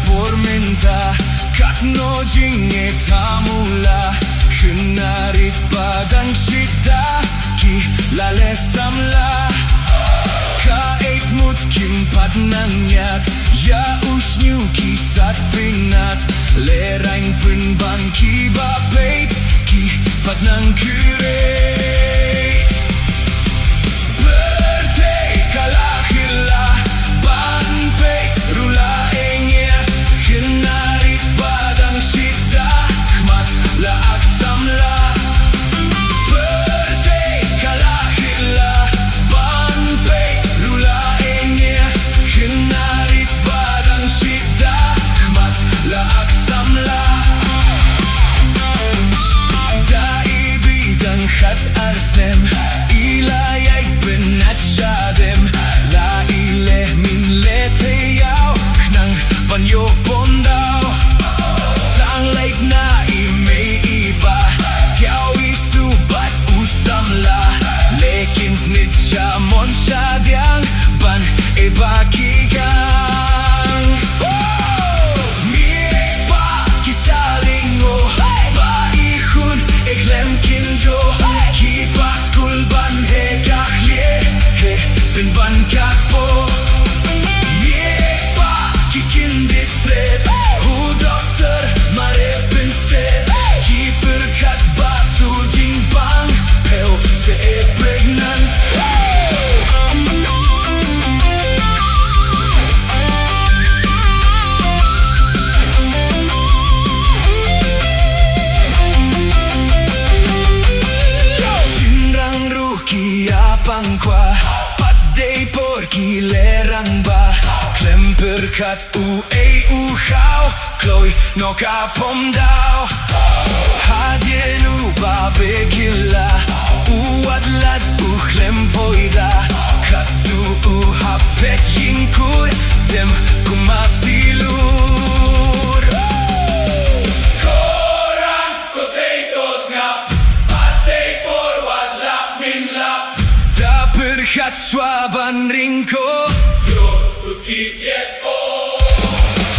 pormenta Katno jinge tamula Khinarit padang shida Khyllah lesamla Kait mut kimpat nangyat Ya usnyu kisat pinat Lerang pinban kibabait Kipat nang kuret Pyrthei Khyllah Khyllah Banpeit rula engya Khinarit padang shida Khmat la aksamla Pyrthei Khyllah Khyllah Banpeit rula engya Khinarit padang shida Khmat la aksamla Khat arsnem ilayay benat shadem La ileh min leteyao Knang banyo bondao Tang laik na imei iba Tiao isu bat usamla Lekin nit shamon shadyang Ban eba kigang Miek ba kisalingo Ba ikhun eklem kinjo Kulban he kahye he bin ban kakpo Miek ba kikindit thread Hu doctor mare bin sted Keeper kat ba sujing bang Pel se e pregnant Pangkwa Padday porki lerang ba Klemper kat u ei u khao Kloi no ka pom dao Hadjenu ba begilla U adlad u klem poida Kat du u hapet yinkur Dem kumasilur Korang potatoes ngap Padday por wadlap min lap Perkat swaban ringko Yo utkiet o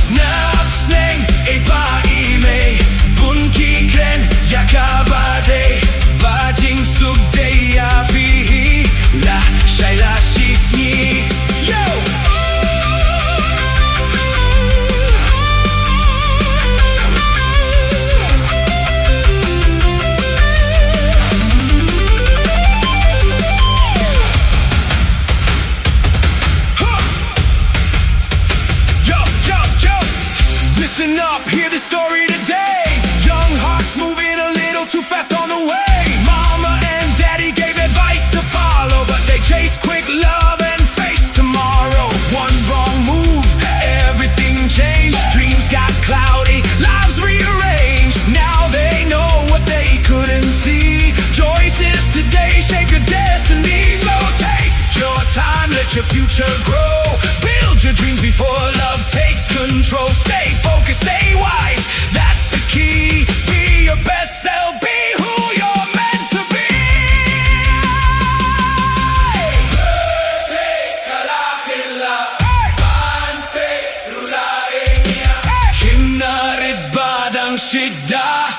Snap sneng eba imei Bunki kren yakabade Bajing sugde ya bihi La shaila shisni Yo Listen up, hear the story today. Young hearts moving a little too fast on the way. Mama and daddy gave advice to follow, but they chased quick love and faced tomorrow. One wrong move, everything changed. Dreams got cloudy, lives rearranged. Now they know what they couldn't see. Choices today shape your destiny. So take your time, let your future grow. Build your dreams before love takes control. Stay focused, stay wise, that's the key. Be your best self, be who you're meant to be. Pyrthei Khyllah Khyllah Banpeit rula engya Khinarit badang shida